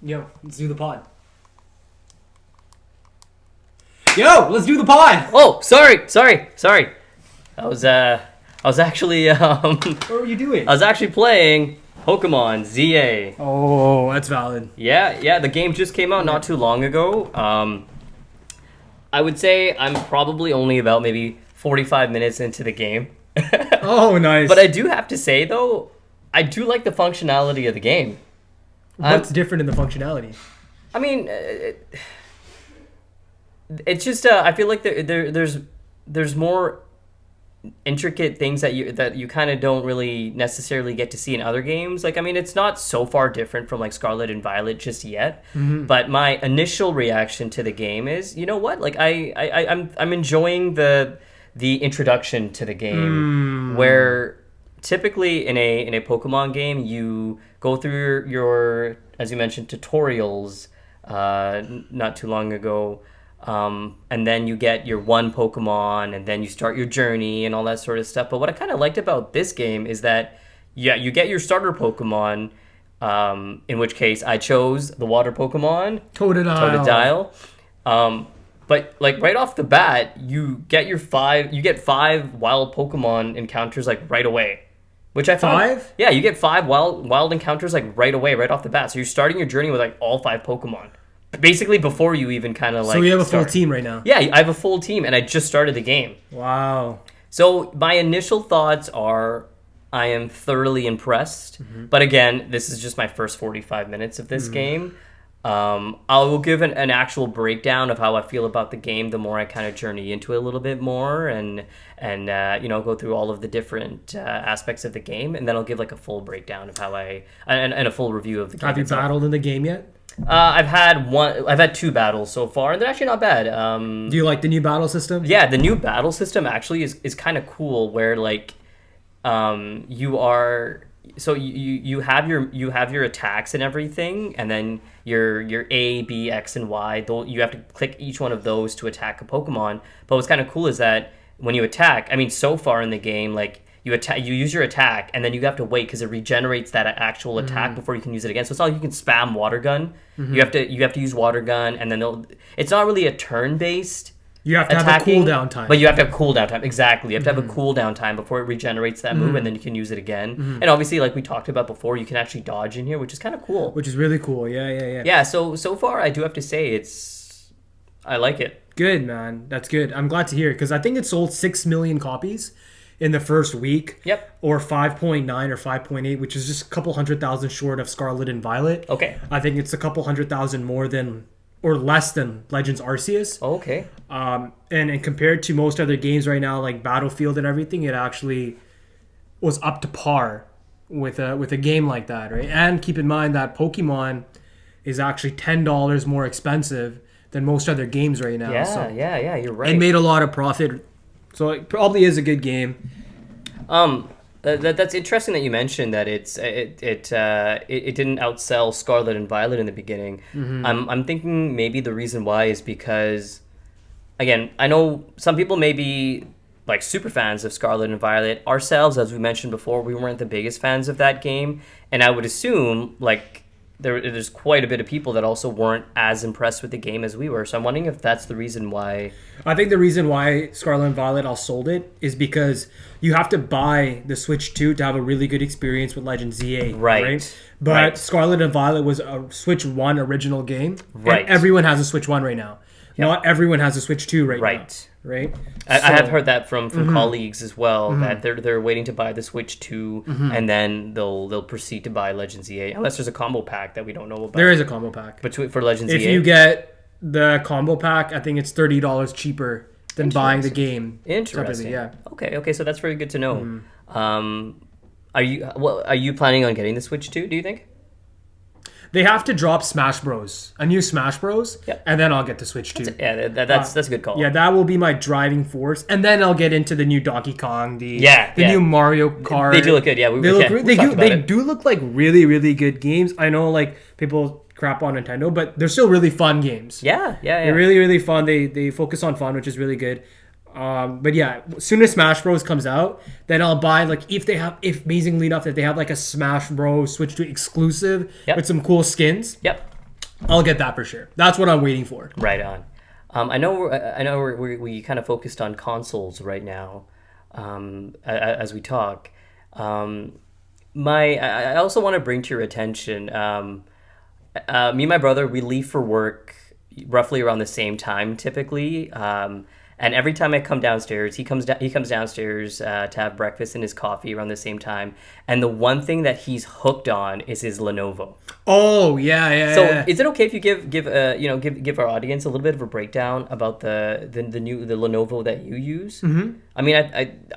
Yo, let's do the pod. Yo, let's do the pod. Oh, sorry. I was actually What were you doing? I was actually playing Pokemon ZA. Oh, that's valid. Yeah, the game just came out not too long ago. I would say I'm probably only about maybe 45 minutes into the game. Oh, nice. But I do have to say though, I do like the functionality of the game. What's different in the functionality? I mean, it's just I feel like there's more intricate things that you kind of don't really necessarily get to see in other games. Like, I mean, it's not so far different from like Scarlet and Violet just yet. Mm-hmm. But my initial reaction to the game is, you know what? Like, I'm enjoying the introduction to the game, where typically in a Pokemon game you go through your, as you mentioned, tutorials not too long ago. And then you get your one Pokemon, and then you start your journey and all that sort of stuff. But what I kind of liked about this game is that, yeah, you get your starter Pokemon, in which case I chose the water Pokemon, Totodile. But like right off the bat, you get five wild Pokemon encounters like right away. Which I found, 5? Yeah, you get 5 wild encounters like right away, right off the bat. So you're starting your journey with like all 5 Pokemon. Basically before you even kind of like So you have a full team right now? Yeah, I have a full team and I just started the game. Wow. So my initial thoughts are I am thoroughly impressed. Mm-hmm. But again, this is just my first 45 minutes of this game. I will give an actual breakdown of how I feel about the game the more I kind of journey into it a little bit more and go through all of the different aspects of the game, and then I'll give like a full breakdown of how and a full review of the game. Have you battled in the game yet? I've had 2 battles so far, and they're actually not bad. Do you like the new battle system? Yeah, the new battle system actually is kind of cool, where like you have your attacks and everything, and then your A, B, X, and Y. You have to click each one of those to attack a Pokemon. But what's kind of cool is that when you attack, I mean, so far in the game, like you use your attack, and then you have to wait because it regenerates that actual attack before you can use it again. So it's not like you can spam water gun. Mm-hmm. You have to use water gun, and then it's not really a turn based. You have to have a cooldown time. But you have to have cooldown time. Exactly. You have to have a cooldown time before it regenerates that move, and then you can use it again. Mm-hmm. And obviously, like we talked about before, you can actually dodge in here, which is kind of cool. Which is really cool. Yeah. Yeah, so far, I do have to say I like it. Good, man. That's good. I'm glad to hear it, because I think it sold 6 million copies in the first week. Yep. Or 5.9 or 5.8, which is just a couple 100,000 short of Scarlet and Violet. Okay. I think it's a couple 100,000 more than or less than Legends Arceus. Oh, okay. And compared to most other games right now, like Battlefield and everything, it actually was up to par with a game like that, right? And keep in mind that Pokemon is actually $10 more expensive than most other games right now. Yeah, you're right. And made a lot of profit, so it probably is a good game. That's interesting that you mentioned that it didn't outsell Scarlet and Violet in the beginning. Mm-hmm. I'm thinking maybe the reason why is because, again, I know some people may be like super fans of Scarlet and Violet. Ourselves, as we mentioned before, we weren't the biggest fans of that game, and I would assume like there's quite a bit of people that also weren't as impressed with the game as we were. So I'm wondering if that's the reason why. I think the reason why Scarlet and Violet sold it is because you have to buy the Switch 2 to have a really good experience with Legend ZA. Right? But Scarlet and Violet was a Switch 1 original game. Right. And everyone has a Switch 1 right now. Yep. Not everyone has a Switch 2 right now. Right? I have heard that from colleagues as well, that they're waiting to buy the Switch 2, and then they'll proceed to buy Legends ZA, unless there's a combo pack that we don't know about. There is a combo pack. For Legends ZA. If you get the combo pack, I think it's $30 cheaper than buying the game. Interesting. Yeah. Okay, so that's very good to know. Are you planning on getting the Switch 2, do you think? They have to drop Smash Bros. A new Smash Bros. Yep. And then I'll get the Switch 2. That's a good call. Yeah, that will be my driving force. And then I'll get into the new Donkey Kong, the new Mario Kart. They do look good, yeah. They do look like really, really good games. I know like people crap on Nintendo, but they're still really fun games. Yeah. They're really, really fun. They focus on fun, which is really good. But yeah, as soon as Smash Bros comes out, then I'll buy like if amazingly enough that they have like a Smash Bros Switch 2 exclusive with some cool skins. Yep. I'll get that for sure. That's what I'm waiting for. Right on. I know we kind of focused on consoles right now, as we talk. I also want to bring to your attention. Me and my brother, we leave for work roughly around the same time typically. And every time I come downstairs, he comes downstairs to have breakfast and his coffee around the same time. And the one thing that he's hooked on is his Lenovo. Oh yeah. So is it okay if you give our audience a little bit of a breakdown about the Lenovo that you use? Mm-hmm. I mean,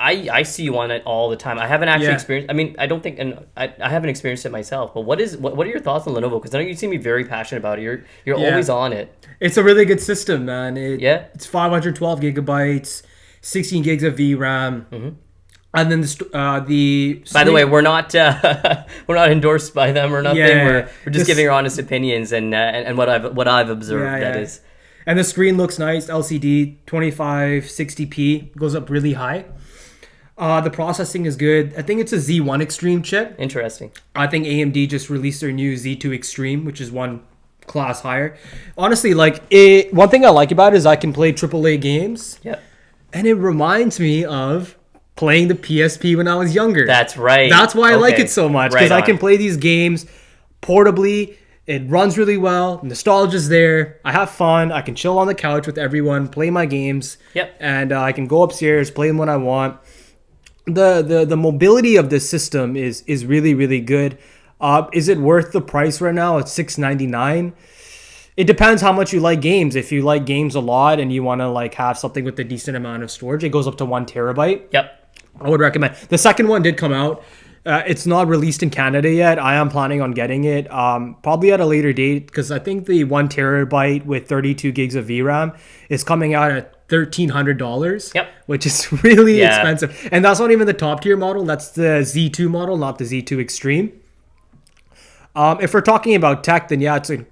I see you on it all the time. I haven't actually experienced. I mean, I don't think, and I haven't experienced it myself. But what are your thoughts on Lenovo? Because I know you seem to be very passionate about it. You're always on it. It's a really good system, man. It's 512 gigabytes, 16 gigs of VRAM. Mm-hmm. And then By the way, we're not endorsed by them or nothing. Yeah, we're just giving our honest opinions and what I've observed. That is. And the screen looks nice. LCD 2560p goes up really high. The processing is good. I think it's a Z1 Extreme chip. Interesting. I think AMD just released their new Z2 Extreme, which is one class higher. Honestly, one thing I like about it is I can play AAA games. Yep. And it reminds me of playing the PSP when I was younger. That's right. That's why I like it so much, because I can play these games portably. It runs really well. Nostalgia's there. I have fun. I can chill on the couch with everyone, play my games. Yep. And I can go upstairs, play them when I want. The mobility of this system is really, really good. Is it worth the price right now? It's $699. It depends how much you like games. If you like games a lot and you want to have something with a decent amount of storage, it goes up to 1 terabyte. Yep. I would recommend. The second one did come out. It's not released in Canada yet. I am planning on getting it probably at a later date, because I think the 1 terabyte with 32 gigs of VRAM is coming out at $1,300. Yep. Which is really expensive. And that's not even the top tier model. That's the Z2 model, not the Z2 Extreme. If we're talking about tech, then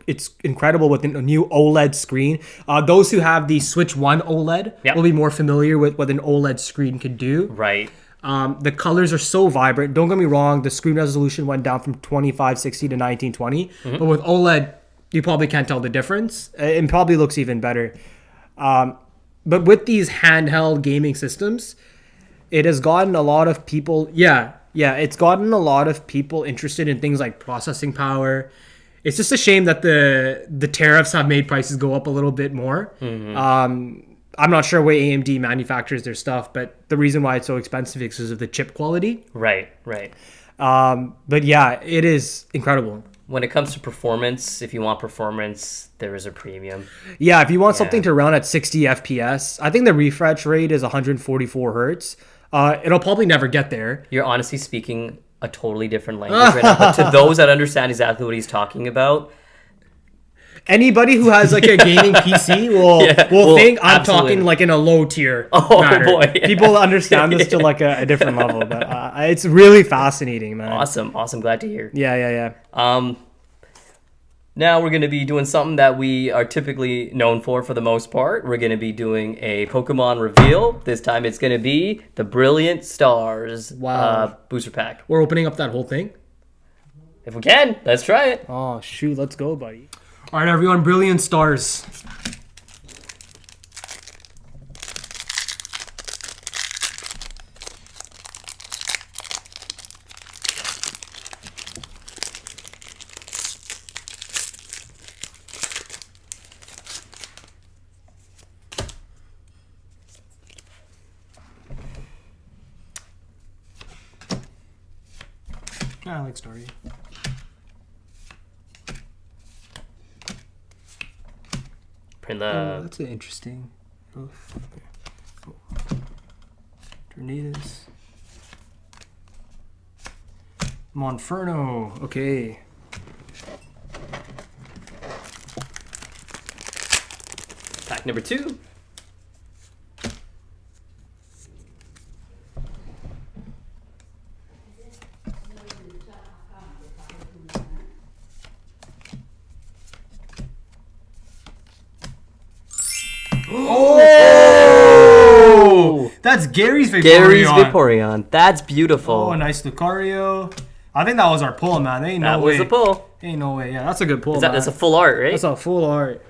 it's incredible with a new OLED screen. Those who have the Switch 1 OLED will be more familiar with what an OLED screen can do. Right. The colors are so vibrant. Don't get me wrong, the screen resolution went down from 2560 to 1920. Mm-hmm. But with OLED, you probably can't tell the difference. It probably looks even better. But with these handheld gaming systems, it has gotten a lot of people... it's gotten a lot of people interested in things like processing power. It's just a shame that the tariffs have made prices go up a little bit more. Mm-hmm. I'm not sure where AMD manufactures their stuff, but the reason why it's so expensive is because of the chip quality. Right. But yeah, it is incredible. When it comes to performance, if you want performance, there is a premium. Yeah, if you want something to run at 60 FPS, I think the refresh rate is 144 hertz. It'll probably never get there. You're honestly speaking a totally different language right now. But to those that understand exactly what he's talking about, anybody who has a gaming PC will think I'm talking in a low tier matter. Boy, yeah. People understand this to a different level, but it's really fascinating, man. Awesome, glad to hear. Yeah. Now we're going to be doing something that we are typically known for the most part. We're going to be doing a Pokemon reveal. This time it's going to be the Brilliant Stars booster pack. We're opening up that whole thing? If we can, let's try it. Oh, shoot, let's go, buddy. All right, everyone, Brilliant Stars. I like Starry. Oh, that's interesting. Tornadoes. Monferno. Okay. Pack number 2. Oh! That's Gary's Vaporeon. That's beautiful. Oh, a nice Lucario. I think that was our pull, man. Ain't no way. That was a pull. Ain't no way. Yeah, that's a good pull. That's a full art, right? That's a full art.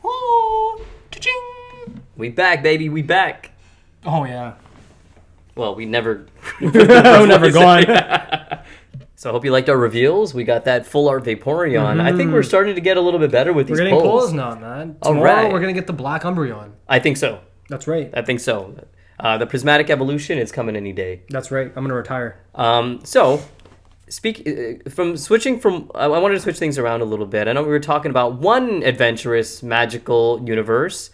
Oh, cha-ching. We back, baby. We back. Oh yeah. Well, we never. We're never gone. So I hope you liked our reveals. We got that full art Vaporeon. I think we're starting to get a little bit better with these pulls. We're getting pulls now, man. Tomorrow we're gonna get the black Umbreon. I think so. That's right. I think so. The Prismatic Evolution is coming any day. That's right. I'm gonna retire. So, switching from, I wanted to switch things around a little bit. I know we were talking about one adventurous, magical universe,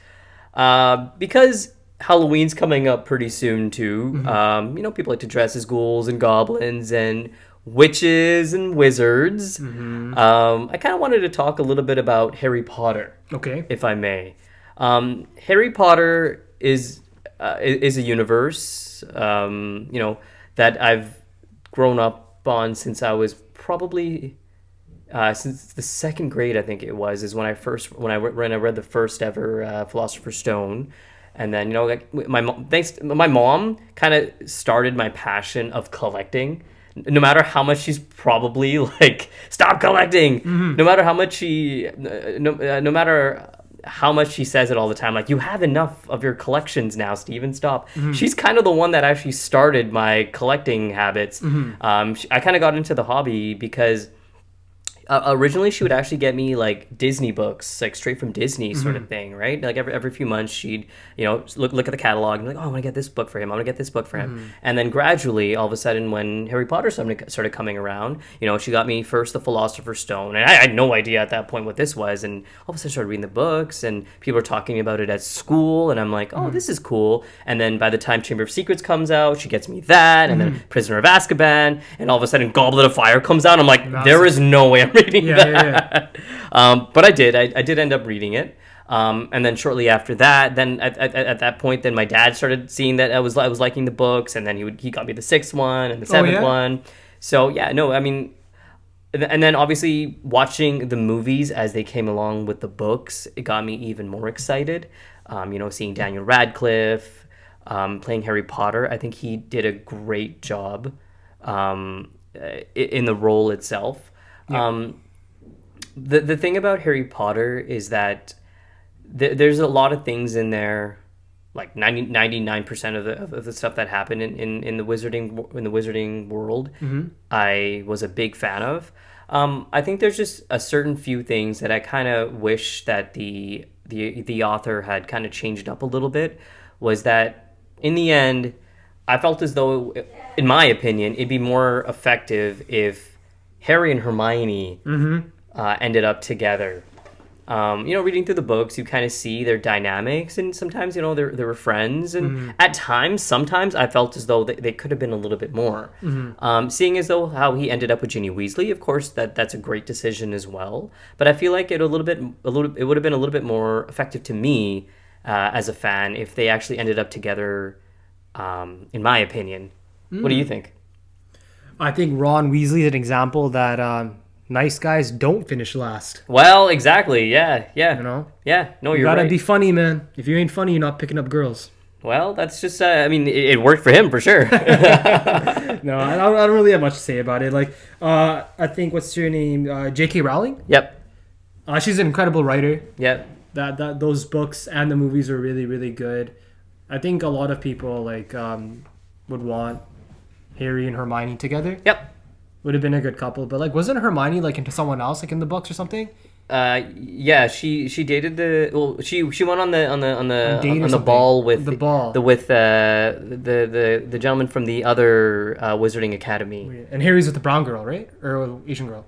because Halloween's coming up pretty soon too. People like to dress as ghouls and goblins and witches and wizards. I kind of wanted to talk a little bit about Harry Potter. Okay. If I may. Harry Potter is a universe, that I've grown up on since I was probably since the second grade. I think it was is when I read the first ever Philosopher's Stone, and then my mom kind of started my passion of collecting. No matter how much she's probably like, stop collecting. No matter how much no matter how much she says it all the time, like, you have enough of your collections now, Steven, stop. She's kind of the one that actually started my collecting habits. I kind of got into the hobby because originally she would actually get me like Disney books, like straight from Disney sort of thing, right? Like every few months she'd look at the catalog and be like, oh, I want to get this book for him, I want to get this book for him. And then gradually, all of a sudden, when Harry Potter started coming around, she got me first the Philosopher's Stone, and I had no idea at that point what this was, and all of a sudden I started reading the books and people were talking about it at school, and I'm like, oh, this is cool. And then by the time Chamber of Secrets comes out, she gets me that, and then Prisoner of Azkaban, and all of a sudden Goblet of Fire comes out. I'm like, there is no way I'm reading that. But I did end up reading it. And then shortly after that, then at that point, then my dad started seeing that I was liking the books, and then he got me the sixth one and the seventh one. So yeah, no, I mean, and then obviously watching the movies as they came along with the books, it got me even more excited. Seeing Daniel Radcliffe playing Harry Potter, I think he did a great job in the role itself. Yeah. The thing about Harry Potter is that there's a lot of things in there, like 99% of the stuff that happened in the wizarding world. I was a big fan of. I think there's just a certain few things that I kind of wish that the author had kind of changed up a little bit. Was that in the end, I felt as though, in my opinion, it'd be more effective if Harry and Hermione ended up together. Reading through the books, you kind of see their dynamics, and sometimes, they were friends, and at times, sometimes I felt as though they could have been a little bit more. Seeing as though how he ended up with Ginny Weasley, of course, that's a great decision as well. But I feel like it would have been a little bit more effective to me as a fan if they actually ended up together. In my opinion, what do you think? I think Ron Weasley is an example that nice guys don't finish last. Well, exactly. Yeah. Yeah, no, you're gotta right. be funny, man. If you ain't funny, you're not picking up girls. Well, that's just. It worked for him for sure. No, I don't really have much to say about it. Like, I think what's her name? J.K. Rowling. Yep. She's an incredible writer. Yep. That those books and the movies are really, really good. I think a lot of people would want Harry and Hermione together. Yep. Would have been a good couple, but wasn't Hermione into someone else in the books or something? Yeah, she dated she went on the ball with the gentleman from the other Wizarding Academy. And Harry's with the brown girl, right? Or Asian girl?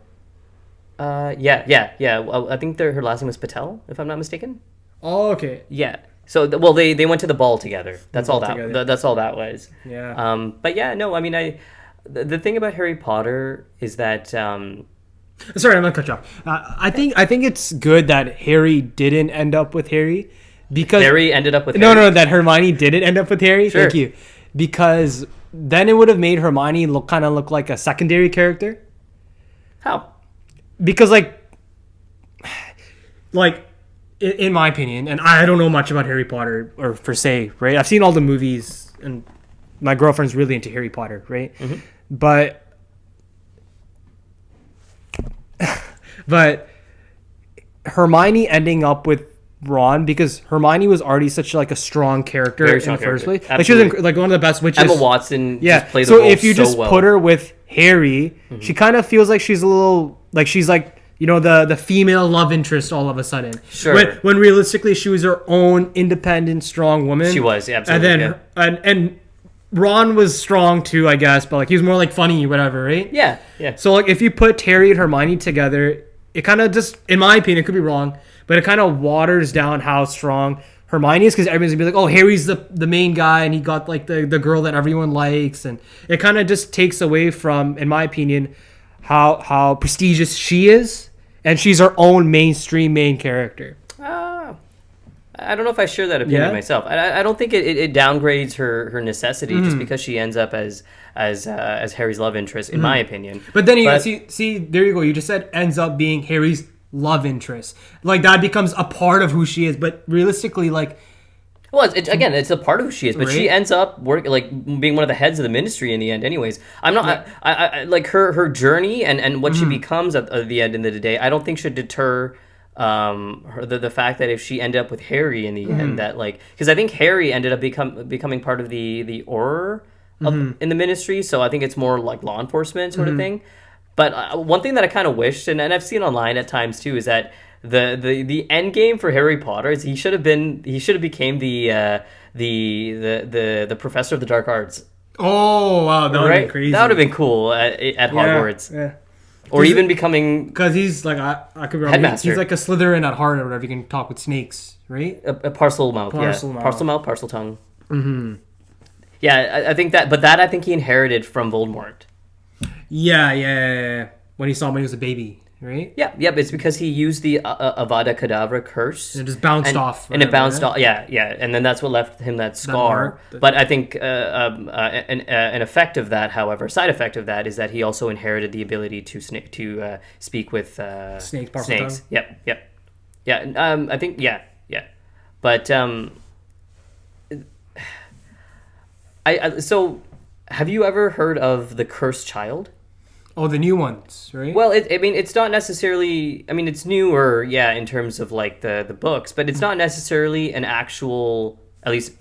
Yeah. Well, I think her last name was Patel, if I'm not mistaken. Oh, okay. Yeah. So they went to the ball together. That's all that was. Yeah. But yeah, no, I mean, the thing about Harry Potter is that. Sorry, I'm gonna cut you off. I think it's good that Harry didn't end up with Harry, because Harry ended up with Harry. No, that Hermione didn't end up with Harry. Sure. Thank you. Because then it would have made Hermione look like a secondary character. How? Because in my opinion, and I don't know much about Harry Potter or per se, right? I've seen all the movies and my girlfriend's really into Harry Potter, right? Mm-hmm. But Hermione ending up with Ron, because Hermione was already such like a strong character in the first place. Like she was like one of the best witches. Emma Watson just played the role if you just well. put her with Harry, she kind of feels like she's a little like she's like, you know, the female love interest all of a sudden. Sure. When realistically she was her own independent, strong woman. She was, yeah, absolutely. And then and Ron was strong too, I guess, but like he was more like funny, whatever, right? Yeah, yeah. So like if you put Terry and Hermione together, it kind of just, in my opinion, it could be wrong, but it kind of waters down how strong Hermione is, because everyone's gonna be like, oh, Harry's the main guy and he got like the girl that everyone likes, and it kind of just takes away from, in my opinion, how prestigious she is, and she's her own mainstream main character. I don't know if I share that opinion myself. I don't think it downgrades her necessity just because she ends up as Harry's love interest, in my opinion. But then you see, there you go. You just said ends up being Harry's love interest. Like that becomes a part of who she is. But realistically, like, well, it's a part of who she is. But she ends up being one of the heads of the ministry in the end. Anyways, I'm not. I like her journey and what she becomes at the end of the day. I don't think should deter. The fact that if she ended up with Harry in the end, that like, because I think Harry ended up becoming part of the Auror in the ministry, so I think it's more like law enforcement sort of thing. But one thing that I kind of wished, and I've seen online at times too, is that the end game for Harry Potter is he should have became the professor of the dark arts. Oh wow, that would have been crazy. That would have been cool at Hogwarts. Yeah. Or even becoming... Because he's like, I could remember, headmaster. He's like a Slytherin at heart or whatever. You can talk with snakes, right? A parcel mouth, Parcel mouth, parcel tongue. Mm-hmm. Yeah, I think that... But that I think he inherited from Voldemort. Yeah. When he saw him when he was a baby, right? Yeah. It's because he used the Avada Kedavra curse. And it just bounced off. And it bounced off, yeah. And then that's what left him that scar. But I think an effect of that, however, side effect of that is that he also inherited the ability to speak with snakes. Yep. Yeah, I think, yeah. But, so, have you ever heard of the Cursed Child? Oh, the new ones, right? Well, it's not necessarily... I mean, it's newer, in terms of, like, the books, but it's not necessarily an actual... At least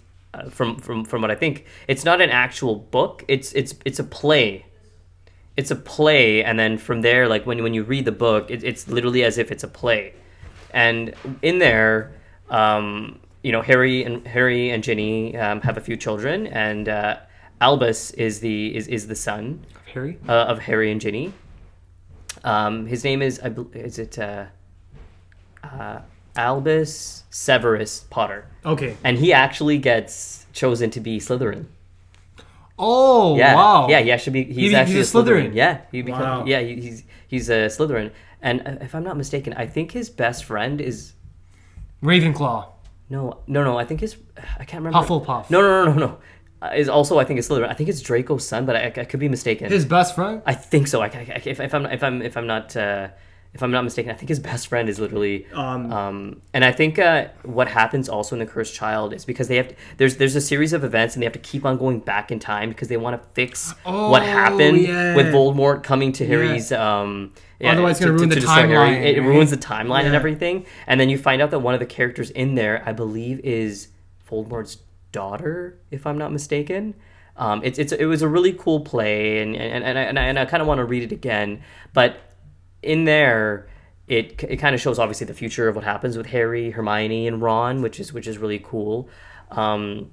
from what I think, it's not an actual book. It's a play. It's a play, and then from there, like, when you read the book, it's literally as if it's a play. And in there, Harry and Ginny have a few children, and Albus is the son... Harry? Of Harry and Ginny. His name is Albus Severus Potter. Okay. And he actually gets chosen to be Slytherin. Oh, yeah. Wow. Yeah, he's actually a Slytherin. Yeah, Wow. He's a Slytherin. And if I'm not mistaken, I think his best friend is Ravenclaw. No, I think I can't remember. Hufflepuff. No. Is also, I think, it's Slytherin. I think it's Draco's son, but I could be mistaken. His best friend? I think so. If I'm not mistaken, I think his best friend is literally. And I think what happens also in the Cursed Child is because they have there's a series of events and they have to keep on going back in time because they want to fix what happened with Voldemort coming to Harry's. Otherwise, it's going to ruin the timeline. It ruins the timeline and everything. And then you find out that one of the characters in there, I believe, is Voldemort's daughter, if I'm not mistaken. It was a really cool play, and I kind of want to read it again. But in there, it kind of shows obviously the future of what happens with Harry, Hermione, and Ron, which is really cool. I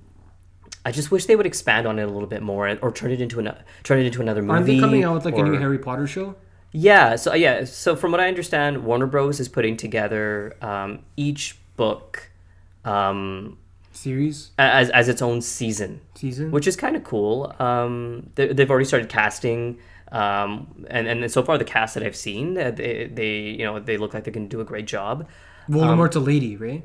just wish they would expand on it a little bit more, or turn it into another movie. Aren't they coming out with like a new Harry Potter show? Yeah. So from what I understand, Warner Bros. Is putting together each book. Series as its own season, which is kind of cool. They've already started casting, and so far the cast that I've seen, they look like they're going to do a great job. Voldemort's a lady, right?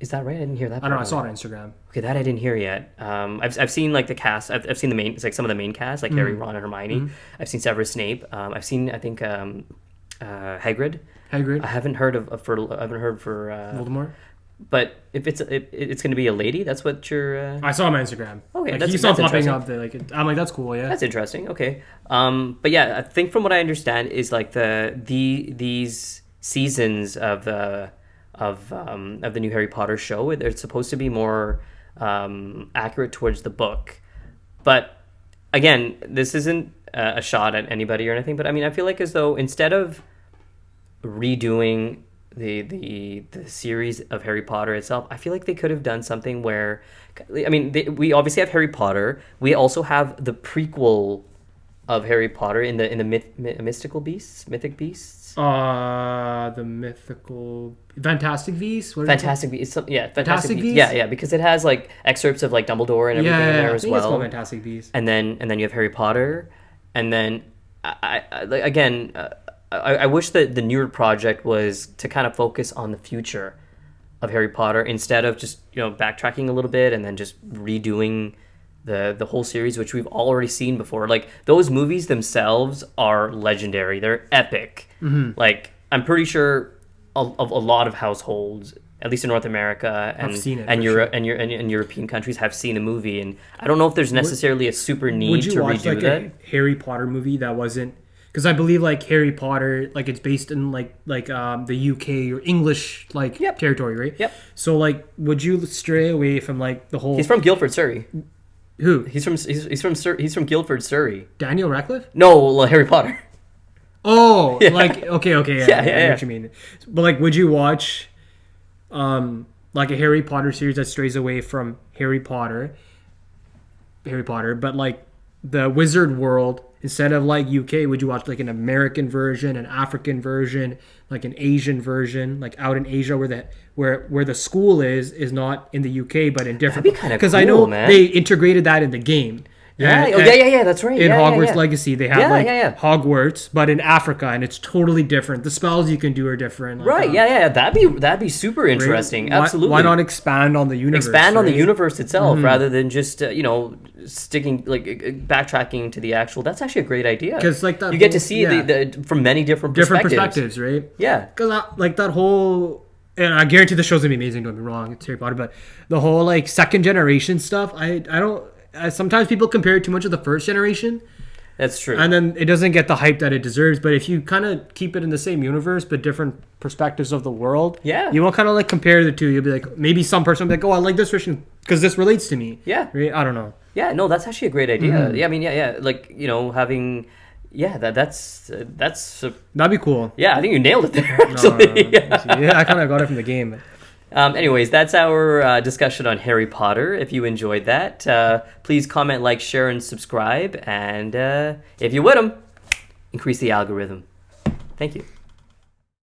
Is that right? I didn't hear that. I don't know. I saw it on Instagram. Okay, that I didn't hear yet. I've seen like the cast. I've seen the main, like some of the main cast, like Harry, Ron, and Hermione. I've seen Severus Snape. I've seen Hagrid. I haven't heard for Voldemort. But if it's going to be a lady, that's what you're. I saw him on Instagram. Okay, like, that's he's not popping interesting. up there. Like, I'm like, that's cool. Yeah, That's interesting. Okay. But yeah, I think from what I understand is like these seasons of the new Harry Potter show, they're supposed to be more accurate towards the book. But again, this isn't a shot at anybody or anything. But I mean, I feel like as though instead of redoing the series of Harry Potter itself, I feel like they could have done something where, I mean, we obviously have Harry Potter. We also have the prequel of Harry Potter in the mythic beasts. The mythical Fantastic Beasts. Fantastic Beasts. Yeah, Fantastic Beasts. Yeah, because it has like excerpts of like Dumbledore and everything in there as I think well. It's called Fantastic Beasts. And then you have Harry Potter, and then I wish that the newer project was to kind of focus on the future of Harry Potter instead of just backtracking a little bit and then just redoing the whole series, which we've already seen before. Like those movies themselves are legendary; they're epic. Mm-hmm. Like I'm pretty sure a lot of households, at least in North America and Europe and European countries, have seen the movie. And I don't know if there's necessarily a super need to redo that. A Harry Potter movie that wasn't? Because I believe like Harry Potter, like it's based in like the UK or English territory, right? Yep. So like, would you stray away from like the whole? He's from Guildford, Surrey. Who? He's from Guildford, Surrey. Daniel Radcliffe? No, Harry Potter. Oh, yeah. like okay, yeah, I know what you mean. But like, would you watch, like a Harry Potter series that strays away from Harry Potter, but like the Wizard World? Instead of like UK, would you watch like an American version, an African version, like an Asian version, like out in Asia where the school is not in the UK but in different? That'd be kind of cool, because I know man. They integrated that in the game. Yeah, yeah, that's right. In Hogwarts yeah. Legacy, they have Hogwarts, but in Africa, and it's totally different. The spells you can do are different. Like, right? Yeah. That'd be super interesting. Right? Absolutely. Why not expand on the universe? On the universe itself rather than just sticking backtracking to the actual. That's actually a great idea. Because like that, you get to see the from many different perspectives, right? Yeah. Because like that whole. And I guarantee the show's gonna be amazing. Don't be wrong, it's Harry Potter, but the whole like second generation stuff, I don't. Sometimes people compare it too much to the first generation. That's true. And then it doesn't get the hype that it deserves. But if you kind of keep it in the same universe, but different perspectives of the world, you won't kind of like compare the two. You'll be like, maybe some person will be like, oh, I like this version because this relates to me. Yeah. Right? I don't know. Yeah, no, that's actually a great idea. Mm-hmm. Yeah, I mean, like, having... Yeah, that's that'd be cool. Yeah, I think you nailed it there, actually. No. Yeah, I kind of got it from the game. Anyways, that's our discussion on Harry Potter. If you enjoyed that, please comment, like, share, and subscribe. And if you would increase the algorithm. Thank you.